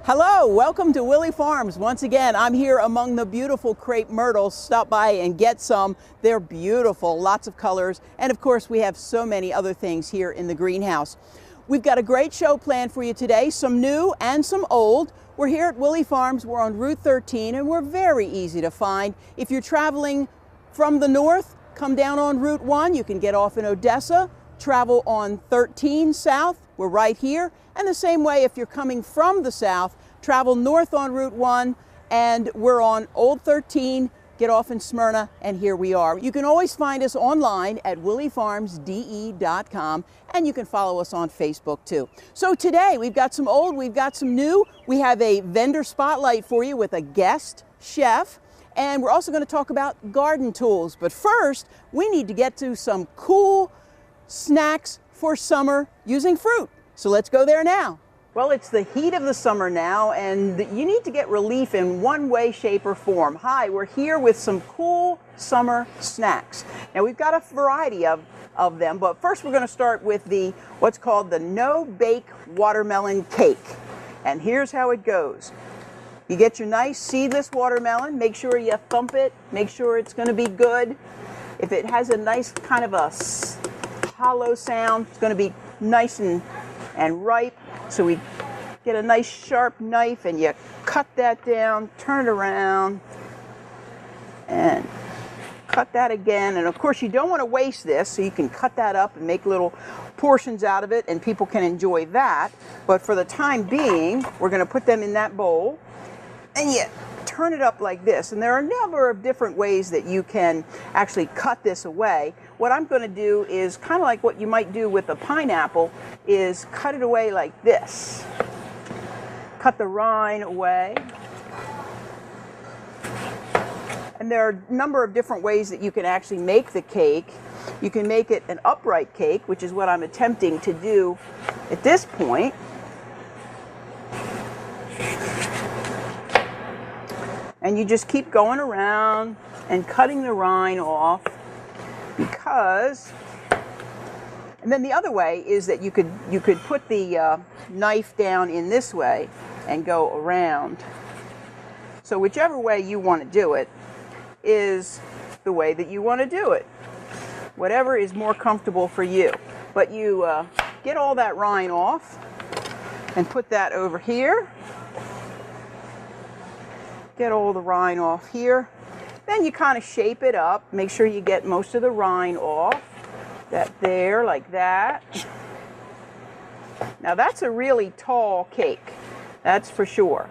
Hello, welcome to Willey Farms. Once again, I'm here among the beautiful crepe myrtles. Stop by and get some. They're beautiful, lots of colors. And of course, we have so many other things here in the greenhouse. We've got a great show planned for you today, some new and some old. We're here at Willey Farms. We're on Route 13 and we're very easy to find. If you're traveling from the north, come down on Route 1. You can get off in Odessa, travel on 13 south. We're right here. And the same way, if you're coming from the south, travel north on Route 1, and we're on Old 13, get off in Smyrna, and here we are. You can always find us online at willeyfarmsde.com, and you can follow us on Facebook too. So today, we've got some old, we've got some new. We have a vendor spotlight for you with a guest chef, and we're also going to talk about garden tools. But first, we need to get to some cool snacks for summer using fruit. So let's go there now. Well, it's the heat of the summer now, and you need to get relief in one way, shape, or form. Hi, we're here with some cool summer snacks. Now, we've got a variety of them, but first we're going to start with what's called the no-bake watermelon cake. And here's how it goes. You get your nice seedless watermelon, make sure you thump it, make sure it's going to be good. If it has a nice kind of a hollow sound, it's going to be nice and ripe. So we get a nice sharp knife and you cut that down, turn it around, and cut that again. And of course you don't want to waste this, so you can cut that up and make little portions out of it and people can enjoy that. But for the time being, we're going to put them in that bowl and you turn it up like this. And there are a number of different ways that you can actually cut this away. What I'm going to do is kind of like what you might do with a pineapple, is cut it away like this. Cut the rind away. And there are a number of different ways that you can actually make the cake. You can make it an upright cake, which is what I'm attempting to do at this point. And you just keep going around and cutting the rind off, and then the other way is that you could put the knife down in this way and go around. So whichever way you want to do it is the way that you want to do it. Whatever is more comfortable for you. But you get all that rind off and put that over here. Get all the rind off here. Then you kind of shape it up. Make sure you get most of the rind off. That there, like that. Now that's a really tall cake. That's for sure.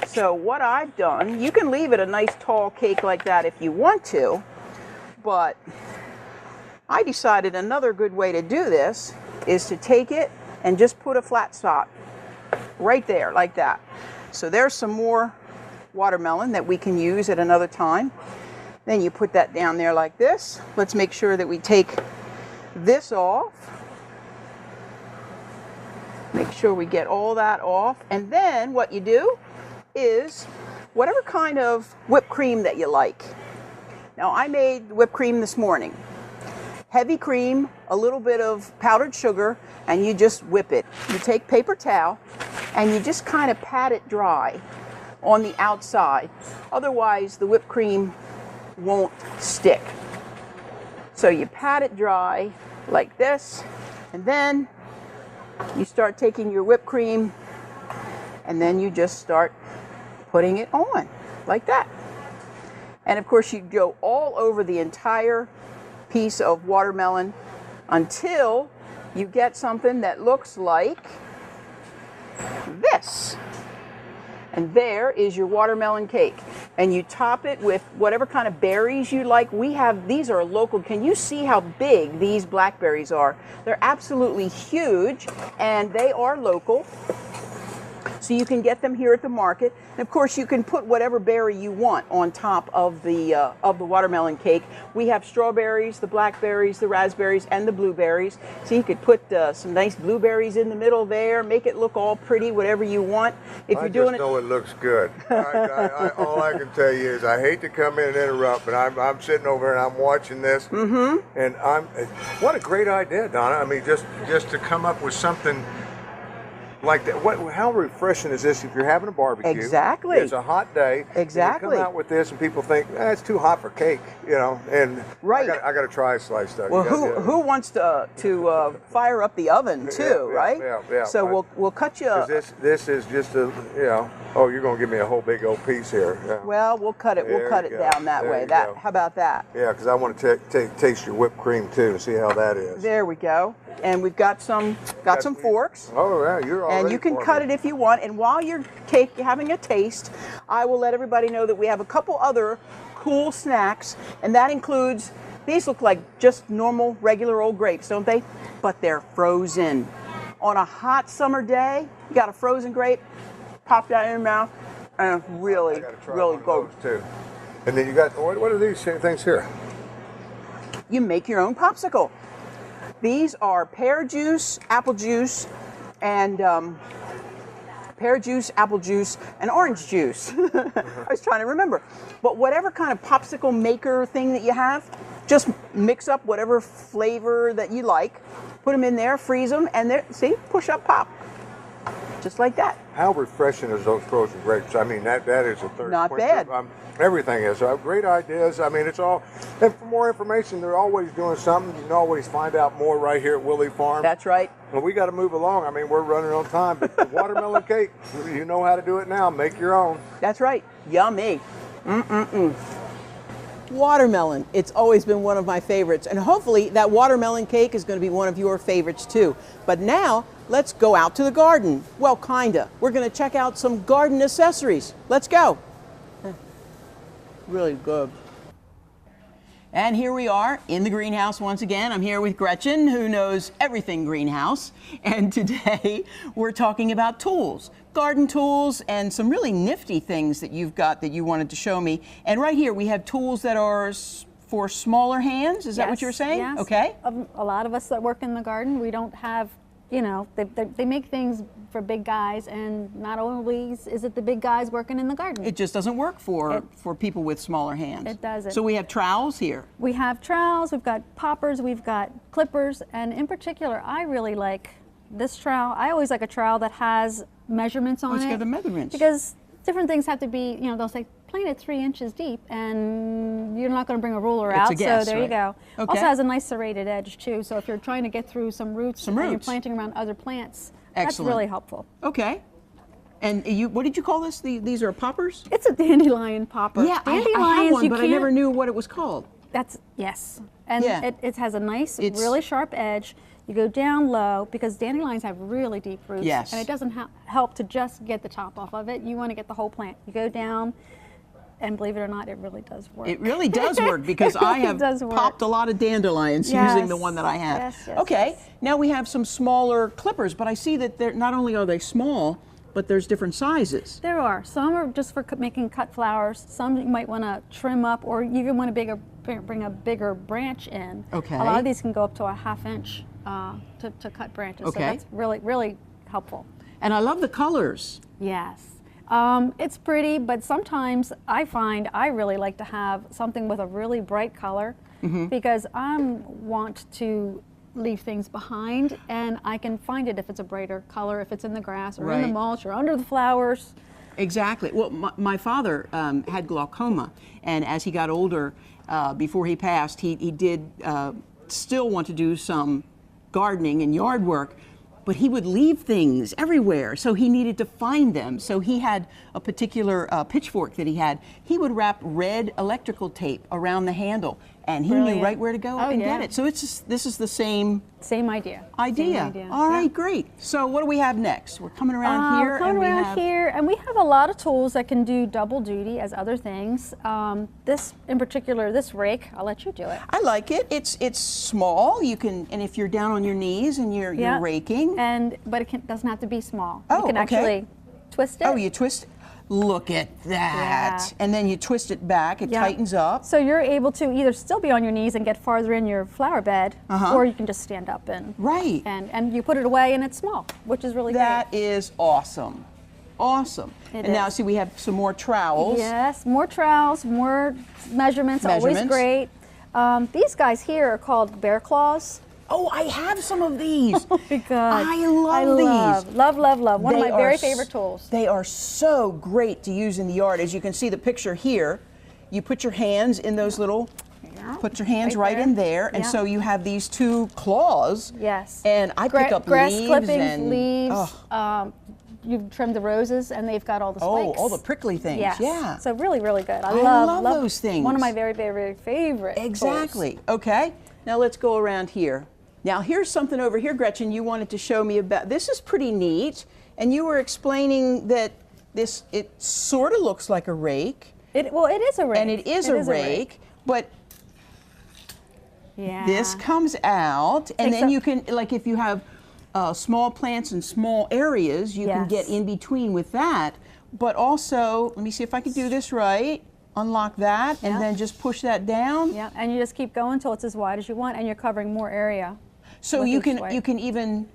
So what I've done, you can leave it a nice tall cake like that if you want to, but I decided another good way to do this is to take it and just put a flat spot right there, like that. So there's some more watermelon that we can use at another time. Then you put that down there like this. Let's make sure that we take this off. Make sure we get all that off. And then what you do is whatever kind of whipped cream that you like. Now I made whipped cream this morning. Heavy cream, a little bit of powdered sugar, and you just whip it. You take paper towel and you just kind of pat it dry on the outside. Otherwise, the whipped cream won't stick. So you pat it dry like this, and then you start taking your whipped cream, and then you just start putting it on like that. And of course, you go all over the entire piece of watermelon until you get something that looks like this. And there is your watermelon cake. And you top it with whatever kind of berries you like. These are local. Can you see how big these blackberries are? They're absolutely huge, and they are local. So you can get them here at the market. And of course, you can put whatever berry you want on top of the watermelon cake. We have strawberries, the blackberries, the raspberries, and the blueberries. So you could put some nice blueberries in the middle there, make it look all pretty, whatever you want. If you're doing know it looks good. All I can tell you is I hate to come in and interrupt, but I'm sitting over and I'm watching this, and what a great idea, Donna. I mean, just to come up with something like that. How refreshing is this if you're having a barbecue? Exactly. It's a hot day. Exactly. You come out with this, and people think it's too hot for cake, and right. I got to try a slice though. Well, who wants to fire up the oven too, right? Yeah. So we'll cut you. This is just a Oh, you're gonna give me a whole big old piece here. Yeah. Well, we'll cut it. We'll cut it down that way. How about that? Yeah, because I want to taste your whipped cream too and see how that is. There we go. And we've got some forks. Oh yeah, you're all. And you can cut it if you want. And while you're having a taste, I will let everybody know that we have a couple other cool snacks, and that includes, these look like just normal, regular old grapes, don't they? But they're frozen. On a hot summer day, you got a frozen grape, pop that in your mouth, and it's really, really good. Too. And then you got, what are these things here? You make your own popsicle. These are pear juice, apple juice, and orange juice. I was trying to remember. But whatever kind of popsicle maker thing that you have, just mix up whatever flavor that you like, put them in there, freeze them, and see, push up, pop. Just like that. How refreshing is those frozen grapes? I mean, that is a third. Not bad. Everything is. Great ideas. I mean, it's all. And for more information, they're always doing something. You can always find out more right here at Willey Farm. That's right. Well, we got to move along. I mean, we're running on time. But the watermelon cake, you know how to do it now. Make your own. That's right. Yummy. Watermelon. It's always been one of my favorites. And hopefully that watermelon cake is going to be one of your favorites too. But now, let's go out to the garden. Well, kinda. We're going to check out some garden accessories. Let's go. Really good. And here we are in the greenhouse once again. I'm here with Gretchen, who knows everything greenhouse. And today we're talking about tools, garden tools, and some really nifty things that you've got that you wanted to show me. And right here we have tools that are for smaller hands. Is that what you're saying? Yes. Okay. A lot of us that work in the garden, we don't have, they make things for big guys, and not only is it the big guys working in the garden. It just doesn't work for people with smaller hands. It doesn't. So we have trowels here. We have trowels, we've got poppers, we've got clippers, and in particular, I really like this trowel. I always like a trowel that has measurements on it. It's got the measurements. Because different things have to be, they'll say, plant it 3 inches deep, and you're not going to bring a ruler out. A guess, so there you go. Okay. Also has a nice serrated edge too. So if you're trying to get through some roots and you're planting around other plants, that's really helpful. Okay. And what did you call this? These are poppers? It's a dandelion popper. Yeah, I have one, but I never knew what it was called. Yes. And it has a nice, really sharp edge. You go down low because dandelions have really deep roots. Yes. And it doesn't help to just get the top off of it. You want to get the whole plant. You go down, and believe it or not, it really does work. It really does work because I have popped a lot of dandelions using the one that I have. Yes, okay, now we have some smaller clippers, but I see that they're not only are they small, but there's different sizes. There are. Some are just for making cut flowers. Some you might want to trim up, or you even want to bring a bigger branch in. Okay. A lot of these can go up to a ½ inch to cut branches. Okay. So that's really, really helpful. And I love the colors. Yes. It's pretty, but sometimes I find I really like to have something with a really bright color because I want to leave things behind, and I can find it if it's a brighter color, if it's in the grass or in the mulch or under the flowers. Exactly. Well, my father had glaucoma, and as he got older, before he passed, he did still want to do some gardening and yard work, but he would leave things everywhere, so he needed to find them. So he had a particular pitchfork that he had. He would wrap red electrical tape around the handle, and he knew right where to go and get it. So this is the same idea. All right, great. So what do we have next? We're coming around here. And we have a lot of tools that can do double duty as other things. This in particular, this rake, I'll let you do it. I like it. It's small. You can, and if you're down on your knees and you're raking. But it doesn't have to be small. Oh, you can actually twist it. Oh, you twist it. Look at that. Yeah. And then you twist it back, it tightens up. So you're able to either still be on your knees and get farther in your flower bed, or you can just stand up and you put it away and it's small, which is really great. That is awesome. Awesome. Now see, we have some more trowels. Yes, more trowels, more measurements. Always great. These guys here are called bear claws. Oh, I have some of these. Oh my God. I love these. Love. One of They my very are favorite tools. They are so great to use in the yard. As you can see the picture here, you put your hands in those little, put your hands right in there, and so you have these two claws. Yes. And I pick up grass leaves clippings, and leaves. You've trimmed the roses, and they've got all the spikes. all the prickly things. Yes. Yeah. So really, really good. I love those things. One of my very, very favorite Exactly. tools. Okay. Now let's go around here. Now here's something over here, Gretchen, you wanted to show me about. This is pretty neat, and you were explaining that it sort of looks like a rake. Well, it is a rake. And it is a rake, but yeah. this comes out, and then you can, like if you have small plants in small areas, you can get in between with that. But also, let me see if I can do this right. Unlock that, and then just push that down. Yeah, and you just keep going until it's as wide as you want, and you're covering more area. So you can even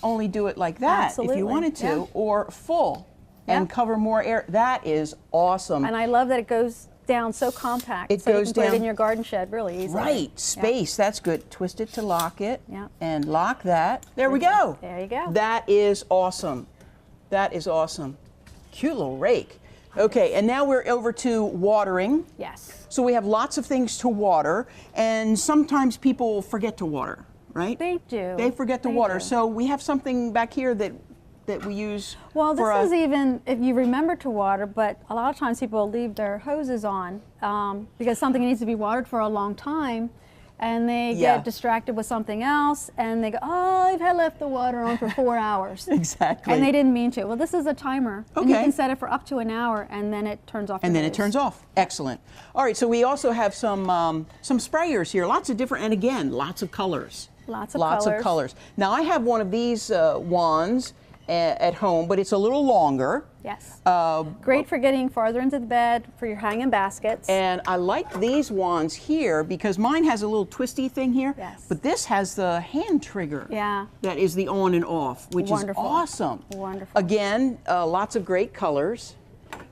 only do it like that if you wanted to, or full and cover more air. That is awesome. And I love that it goes down so compact. It so goes you can down put it in your garden shed really easily. Right, space. That's good. Twist it to lock it. Yeah. And lock that. There we go. There you go. That is awesome. That is awesome. Cute little rake. Okay, and now we're over to watering. Yes. So we have lots of things to water, and sometimes people forget to water, right? They do. They forget to water. So we have something back here that we use. Well, this is even if you remember to water, but a lot of times people leave their hoses on because something needs to be watered for a long time, and they get distracted with something else, and they go, oh, I've had left the water on for 4 hours. Exactly. And they didn't mean to. Well, this is a timer. Okay. And you can set it for up to an hour, and then it turns off. And then it turns off. Excellent. All right, so we also have some sprayers here, lots of different, and again, lots of colors. Lots of colors. Now I have one of these wands at home, but it's a little longer. Yes. Great for getting farther into the bed, for your hanging baskets. And I like these wands here because mine has a little twisty thing here. Yes. But this has the hand trigger. Yeah. That is the on and off, which is awesome. Wonderful. Again, lots of great colors.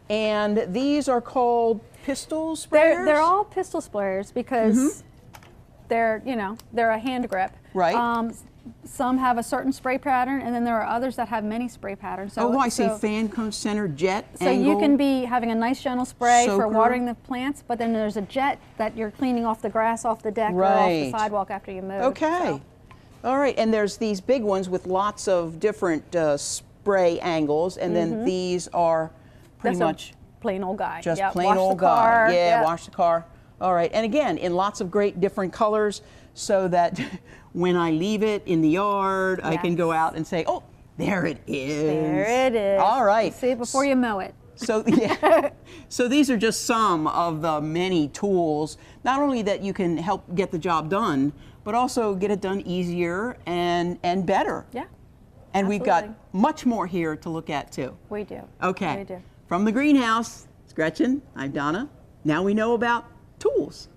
And these are called pistol sprayers? They're all pistol sprayers because they're a hand grip. Right. Some have a certain spray pattern, and then there are others that have many spray patterns. So, I see fan, cone, center, jet, so angle. you can be having a nice gentle spray Soaker. for watering the plants, but then there's a jet that you're cleaning off the grass off the deck or off the sidewalk after you move. Okay. All right, and there's these big ones with lots of different spray angles, and then these are pretty much plain old guy. Just Yep. plain Wash old the car. guy. Yeah, Yep. wash the car. All right, and again, in lots of great different colors, so that when I leave it in the yard, I can go out and say, oh, there it is. There it is. All right. See it before you mow it. So yeah, so these are just some of the many tools, not only that you can help get the job done, but also get it done easier and better. Yeah. And we've got much more here to look at too. We do. Okay. We do. From the greenhouse, it's Gretchen. I'm Donna. Now we know about tools.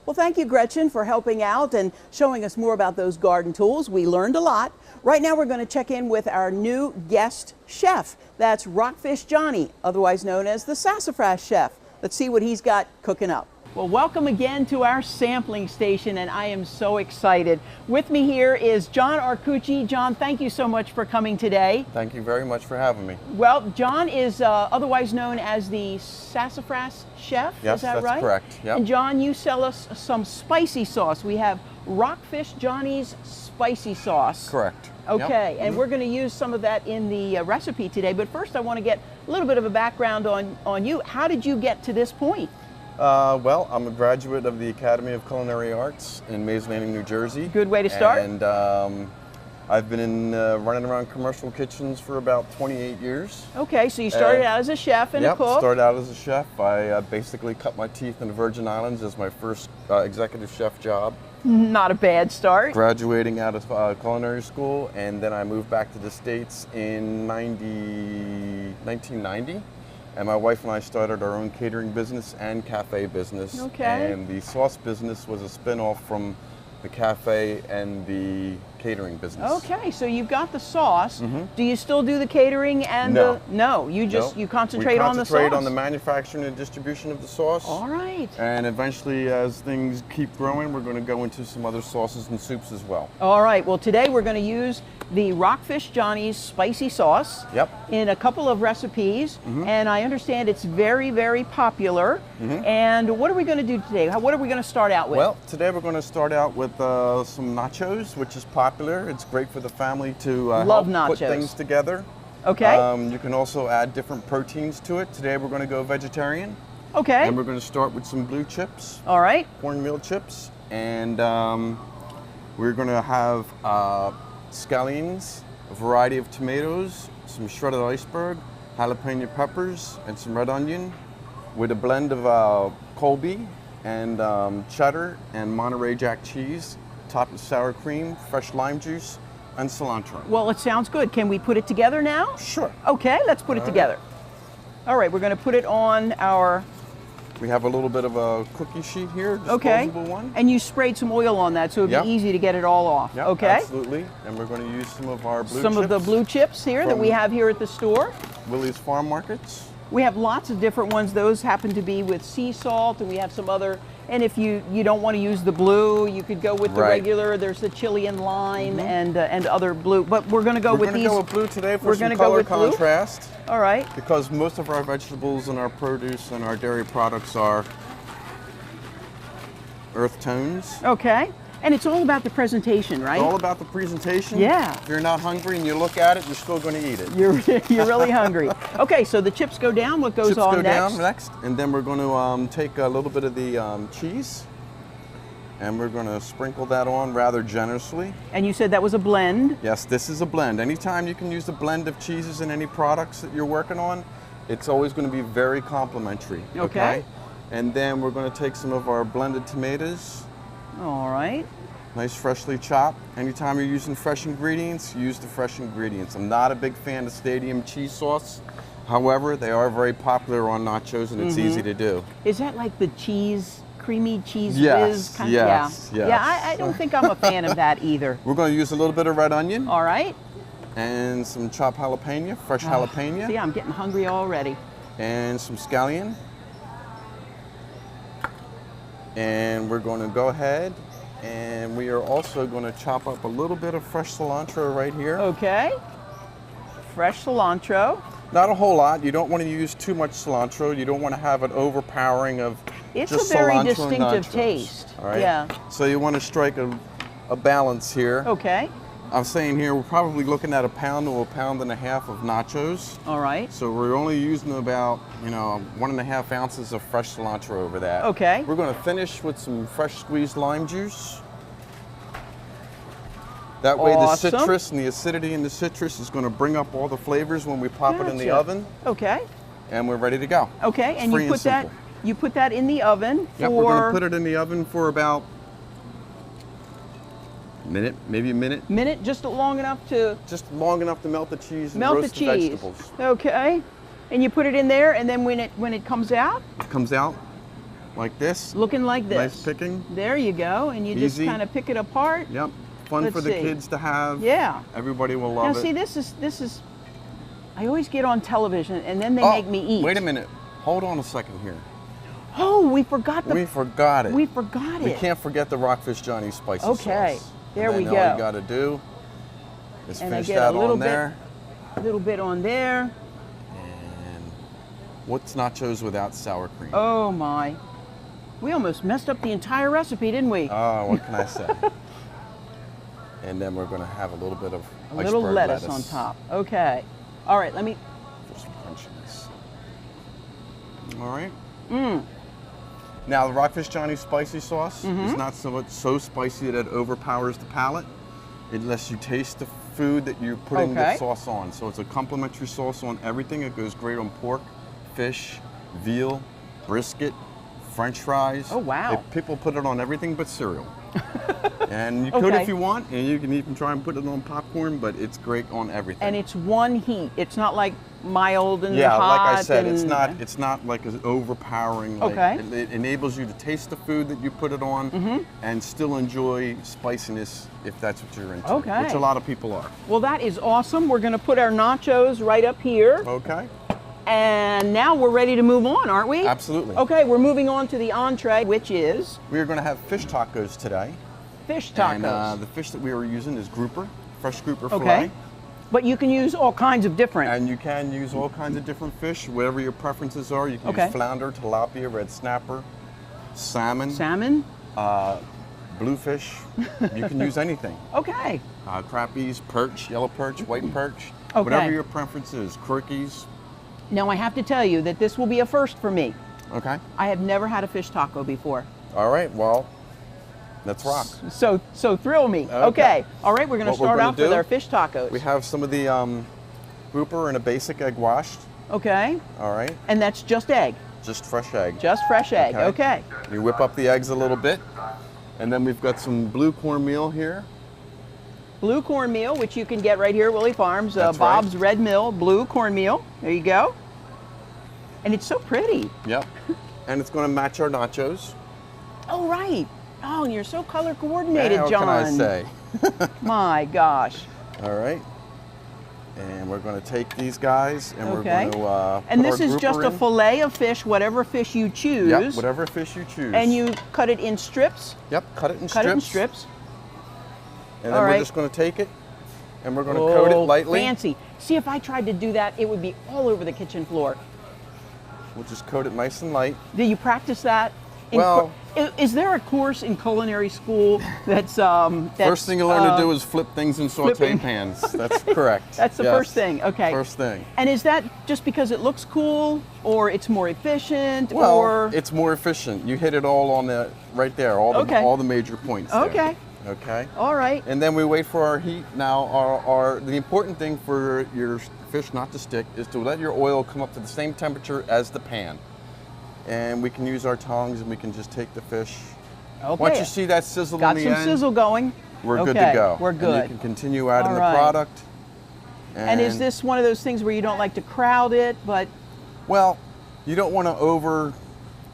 Well, thank you, Gretchen, for helping out and showing us more about those garden tools. We learned a lot. Right now, we're going to check in with our new guest chef. That's Rockfish Johnnie, otherwise known as the Sassafras Chef. Let's see what he's got cooking up. Well, welcome again to our sampling station, and I am so excited. With me here is John Arcucci. John, thank you so much for coming today. Thank you very much for having me. Well, John is otherwise known as the Sassafras Chef, Yes, is that that's right? correct. Yep. And John, you sell us some spicy sauce. We have Rockfish Johnnie's spicy sauce. Correct. Okay, Yep. and we're going to use some of that in the recipe today, but first I want to get a little bit of a background on you. How did you get to this point? Well, I'm a graduate of the Academy of Culinary Arts in Mays Landing, New Jersey. Good way to start. And I've been running around commercial kitchens for about 28 years. Okay, so you started out as a chef and a cook. Started out as a chef. I basically cut my teeth in the Virgin Islands as my first executive chef job. Not a bad start. Graduating out of culinary school, and then I moved back to the States in 1990. And my wife and I started our own catering business and cafe business. Okay. And the sauce business was a spin-off from the cafe and the catering business. Okay, so you've got the sauce. Mm-hmm. Do you still do the catering and No. you just No. you concentrate on the sauce? We concentrate on the manufacturing and distribution of the sauce. All right. And eventually, as things keep growing, we're going to go into some other sauces and soups as well. All right. Well, today we're going to use the Rockfish Johnnie's spicy sauce. Yep. In a couple of recipes, and I understand it's very, very popular. And what are we going to do today? What are we going to start out with? Well, today we're going to start out with some nachos, which is popular. It's great for the family to Love help put nachos. things together. Okay. You can also add different proteins to it. Today we're going to go vegetarian. Okay. And we're going to start with some blue chips, All right. cornmeal chips, and we're going to have scallions, a variety of tomatoes, some shredded iceberg, jalapeno peppers, and some red onion, with a blend of Colby and cheddar and Monterey Jack cheese, topped with sour cream, fresh lime juice, and cilantro. Well, it sounds good. Can we put it together now? Sure. Okay, let's put it together. All right, we're going to put it on our. We have a little bit of a cookie sheet here, Okay. disposable one. And you sprayed some oil on that, so it'd Yep. be easy to get it all off. Yep, Okay. absolutely. And we're going to use some of our blue Some chips of the blue chips here that we from- have here at the store. Willey's Farm Markets. We have lots of different ones. Those happen to be with sea salt, and we have some other. And if you don't want to use the blue, you could go with the Right. regular. There's the chili and lime and other blue. But we're going to go We're with going to these. go with blue today for We're some gonna go color with blue? contrast. All right. Because most of our vegetables and our produce and our dairy products are earth tones. Okay. And it's all about the presentation, right? It's all about the presentation. Yeah. If you're not hungry and you look at it, you're still going to eat it. You're really hungry. Okay, so the chips go down. What goes Chips on go next? down next, and then we're going to take a little bit of the cheese, and we're going to sprinkle that on rather generously. And you said that was a blend. Yes, this is a blend. Anytime you can use a blend of cheeses in any products that you're working on, it's always going to be very complimentary. Okay. And then we're going to take some of our blended tomatoes, All right. nice freshly chopped. Anytime you're using fresh ingredients, use the fresh ingredients. I'm not a big fan of stadium cheese sauce. However, they are very popular on nachos, and it's easy to do. Is that like the cheese, creamy cheese Yes, whiz kind yes, of? Yeah. yes. Yeah, I don't think I'm a fan of that either. We're going to use a little bit of red onion All right. and some chopped jalapeno, fresh jalapeno, See, I'm getting hungry already. and some scallion. And we're going to go ahead, and we are also going to chop up a little bit of fresh cilantro right here. Okay. Fresh cilantro. Not a whole lot. You don't want to use too much cilantro. You don't want to have an overpowering of It's just a very cilantro and distinctive nachos, taste. All right? Yeah. So you want to strike a balance here. Okay. I'm saying here we're probably looking at 1 pound to 1.5 pounds of nachos. All right. So we're only using about 1.5 ounces of fresh cilantro over that. Okay. We're going to finish with some fresh squeezed lime juice. That way Awesome. the citrus and the acidity in the citrus is going to bring up all the flavors when we pop it in the Gotcha. oven, Okay. and we're ready to go. Okay. It's And free you put that simple. you put that in the oven Yep, we're going to for put it in the oven for about minute, maybe a minute. minute, just long enough to Just long enough to melt the cheese and melt the roast cheese. vegetables. Okay. And you put it in there, and then when it comes out, It comes out like this. looking like this. Nice picking. There you go, and you just Easy. kind of pick it apart. Yep. Fun Let's for the see. kids to have. Yeah. Everybody will Now love it. see, this is. I always get on television, and then they Oh, make me eat. Wait a minute. Hold on a second here. Oh, we forgot the. We forgot it. We forgot it. We can't forget the Rockfish Johnnie spicy Okay, sauce. there And we then go. All you got to do is And I finish get a that little on bit- there. A little bit on there. And what's nachos without sour cream? Oh my. We almost messed up the entire recipe, didn't we? Oh, what can I say? And then we're going to have a little bit of A little iceberg lettuce on top. Okay. All right, let me. for some crunchiness. All right. Now the Rockfish Johnnie spicy sauce is not so spicy that it overpowers the palate. It lets you taste the food that you're putting Okay. the sauce on. So it's a complimentary sauce on everything. It goes great on pork, fish, veal, brisket, French fries. Oh, wow. People put it on everything but cereal. And you could Okay. if you want, and you can even try and put it on popcorn, but it's great on everything. And it's one heat. It's not like mild and yeah, hot. like I said, and, it's not like an overpowering. Like, Okay. it enables you to taste the food that you put it on, and still enjoy spiciness if that's what you're into. Okay. Which a lot of people are. Well, that is awesome. We're going to put our nachos right up here. Okay. And now we're ready to move on, aren't we? Absolutely. Okay, we're moving on to the entree, which is We are going to have fish tacos today. fish tacos. And the fish that we are using is grouper, fresh grouper Okay. fillet. But you can use all kinds of different. And you can use all kinds of different fish, whatever your preferences are. You can Okay. use flounder, tilapia, red snapper, salmon, Salmon? bluefish. You can use anything. Okay. Crappies, perch, yellow perch, white perch, Okay. whatever your preference is. Quirkies. Now I have to tell you that this will be a first for me. Okay. I have never had a fish taco before. All right. Well, let's rock. So thrill me. Okay. Okay. All right, we're going to What we're start gonna off with do, our fish tacos. We have some of the grouper in a basic egg washed. Okay. All right. And that's just egg. Just fresh egg. Just fresh egg. Okay. You whip up the eggs a little bit, and then we've got some blue cornmeal here. Blue cornmeal, which you can get right here at Willey Farms. That's Bob's right. Red Mill blue cornmeal. There you go. And it's so pretty. Yep. And it's going to match our nachos. Oh, right. Oh, and you're so color coordinated, How John. can I say? My gosh. All right. And we're going to take these guys, and we're Okay. going to And put this our is just grouper a in. fillet of fish, whatever fish you choose. Yep, whatever fish you choose. And you cut it in strips. Yep, cut it in Cut strips. it in strips. And All then right. we're just going to take it, and we're going to coat it lightly. Fancy. See, if I tried to do that, it would be all over the kitchen floor. We'll just coat it nice and light. Do you practice that? Well- Is there a course in culinary school that's First thing you learn to do is flip things in saute flipping. pans. That's correct. That's the Yes. first thing. Okay. First thing. And is that just because it looks cool, or it's more efficient, Well, or it's more efficient. You hit it all on the right there, Okay. all the major points. there. Okay. Okay. all right? And then we wait for our heat. Now, the important thing for your fish not to stick is to let your oil come up to the same temperature as the pan. And we can use our tongs, and we can just take the fish. Okay. Once you see that sizzle Got in some the end, sizzle going. we're okay. good to go. We're And good. you can continue adding All the right. product. And is this one of those things where you don't like to crowd it, but Well, you don't want to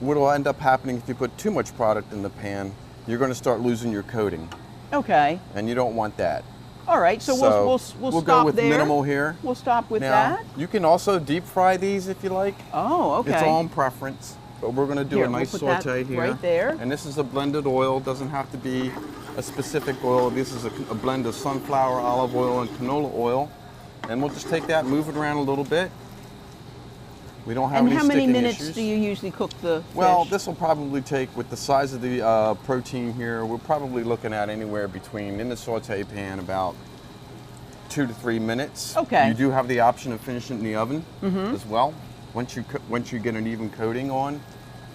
what will end up happening if you put too much product in the pan, you're going to start losing your coating, okay. and you don't want that. All right. So we'll we'll stop go with there. minimal here. We'll stop with Now, that. you can also deep fry these if you like. Oh, okay. It's all in preference, but we're going to do Here, a nice we'll put that saute here. right there. And this is a blended oil. Doesn't have to be a specific oil. This is a blend of sunflower, olive oil, and canola oil. And we'll just take that, move it around a little bit. We don't have And any how many sticking minutes issues. do you usually cook the Well, fish? this will probably take, with the size of the protein here, we're probably looking at anywhere between, in the saute pan, about 2 to 3 minutes. Okay. You do have the option of finishing it in the oven as well. Once you get an even coating on,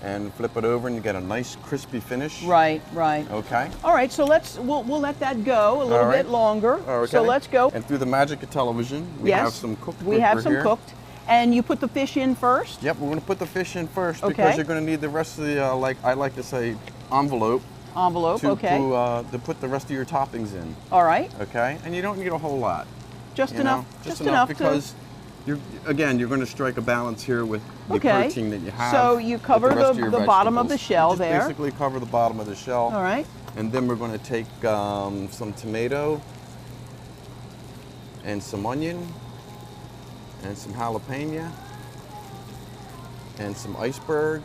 and flip it over, and you get a nice crispy finish. Right, right. Okay. All right, so we'll let that go a little All right. bit longer. Okay. So let's go. And through the magic of television, we Yes. have some cooked We have grouper some here. cooked. And you put the fish in first? Yep, we're going to put the fish in first Okay. because you're going to need the rest of the, like I like to say, envelope. Okay. To put the rest of your toppings in. All right. Okay, and you don't need a whole lot. Just you enough. know? Just enough because you're going to strike a balance here with the Okay. protein that you have. So you with cover the, rest of your the bottom of the vegetables. shell Just there. Basically cover the bottom of the shell. All right. And then we're going to take some tomato and some onion and some jalapeno and some iceberg.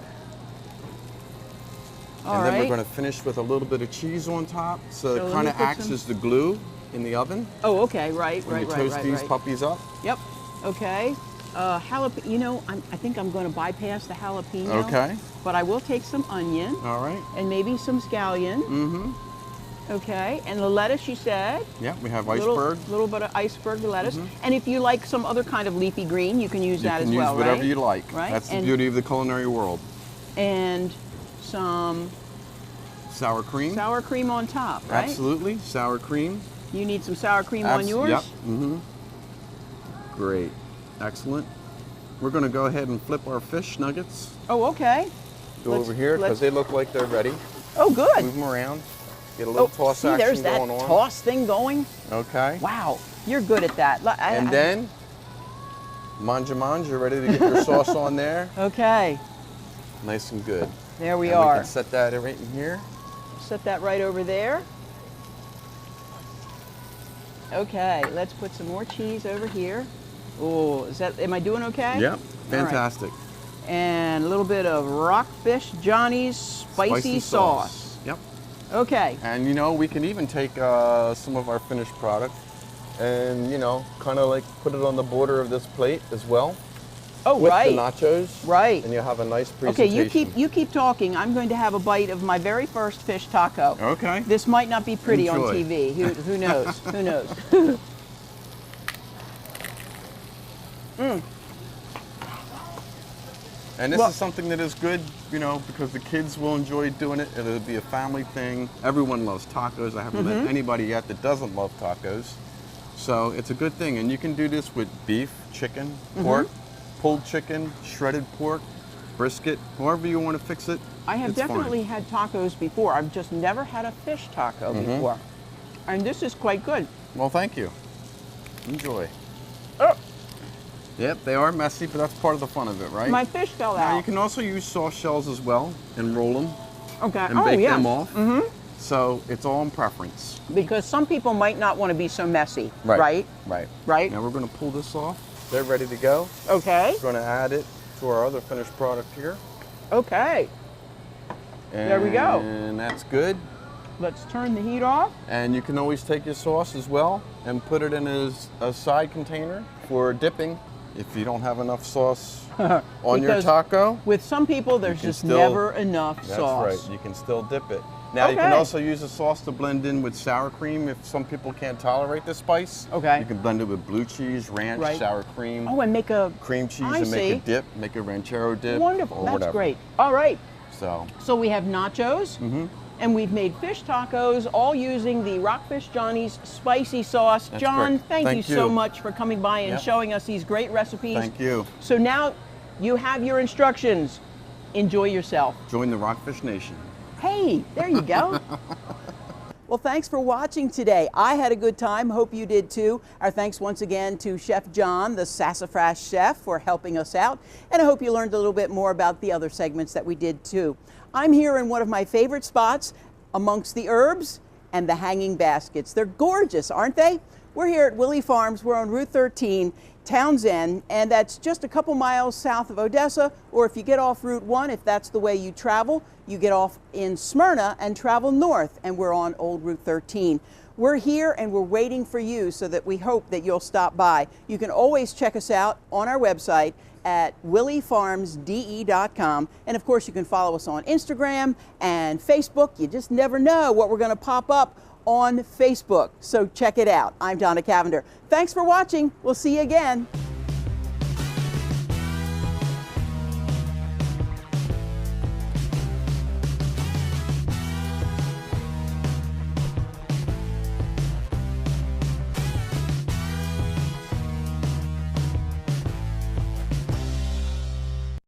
All and then right. we're going to finish with a little bit of cheese on top, so So it let kind me of put acts some- as the glue in the oven. Oh, okay. Right, When right, you right, toast right, these right. puppies up. Yep. Okay. Jalapeno. You know, I think I'm going to bypass the jalapeno. Okay. But I will take some onion All right. and maybe some scallion. Mm-hmm. Okay. And the lettuce, you said. Yep, we have iceberg. Little bit of iceberg lettuce. And if you like some other kind of leafy green, you can use You that can as use well, whatever right? you like. Right. That's the And- beauty of the culinary world. And some Sour cream. sour cream on top, right? Absolutely. Sour cream. You need some sour cream on yours? Yep. Mm-hmm. Great. Excellent. We're going to go ahead and flip our fish nuggets. Oh, okay. Go Let's- over here because let's- they look like they're ready. Oh, good. Move them around. Get a little toss see, action there's that going on. toss thing going. Okay. Wow, you're good at that. And then, manja, ready to get your sauce on there. Okay, Nice and good. there we And are. We can set that right in here. Set that right over there. Okay, let's put some more cheese over here. Oh, am I doing okay? Yep, All right. fantastic. And a little bit of Rockfish Johnnie's spicy sauce. Yep. Okay. And you know, we can even take some of our finished product and, you know, kind of like put it on the border of this plate as well. Oh, with right. the nachos. Right. And you'll have a nice Okay, presentation. you keep talking. I'm going to have a bite of my very first fish taco. Okay. This might not be pretty on Enjoy. TV. Who knows? Who knows? And this Well- is something that is good, you know, because the kids will enjoy doing it. It'll be a family thing. Everyone loves tacos. I haven't met anybody yet that doesn't love tacos. So it's a good thing. And you can do this with beef, chicken, pork, pulled chicken, shredded pork, brisket, however you want to fix it. I have it's fine. definitely had tacos before. I've just never had a fish taco before. And this is quite good. Well, thank you. Enjoy. Oh, Yep, they are messy, but that's part of the fun of it, right? my fish fell Now, you out. can also use sauce shells as well and roll them Okay. and Oh, bake yeah. them off. So it's all in preference. Because some people might not want to be so messy, right? Right. Right? Now we're going to pull this off. They're ready to go. Okay. We're going to add it to our other finished product here. Okay. There we go. And that's good. Let's turn the heat off. And you can always take your sauce as well and put it in a side container for dipping if you don't have enough sauce on your Because taco. With some people, there's can just still- never enough That's sauce. right. You can still dip it. Now you can Okay. also use the sauce to blend in with sour cream if some people can't tolerate the spice. Okay. You can blend it with blue cheese, ranch, Right. sour cream, Oh, and make a cream cheese, I and make a see. dip, make a ranchero dip. Wonderful. Or That's whatever. great. All right. So So we have nachos, and we've made fish tacos, all using the Rockfish Johnnie's spicy sauce. That's John, correct. thank you Thank so you. much for coming by and Yep. showing us these great recipes. thank you. So now you have your instructions. Enjoy yourself. Join the Rockfish Nation. Hey, there you go. Well, thanks for watching today. I had a good time. Hope you did too. Our thanks once again to Chef John, the Sassafras chef, for helping us out. And I hope you learned a little bit more about the other segments that we did too. I'm here in one of my favorite spots amongst the herbs and the hanging baskets. They're gorgeous, aren't they? We're here at Willey Farms. We're on Route 13, Townsend, and that's just a couple miles south of Odessa, or if you get off Route 1, if that's the way you travel, you get off in Smyrna and travel north, and we're on Old Route 13. We're here and we're waiting for you, so that we hope that you'll stop by. You can always check us out on our website at willeyfarmsde.com, and of course you can follow us on Instagram and Facebook. You just never know what we're going to pop up on Facebook, so check it out. I'm Donna Cavender. Thanks for watching. We'll see you again.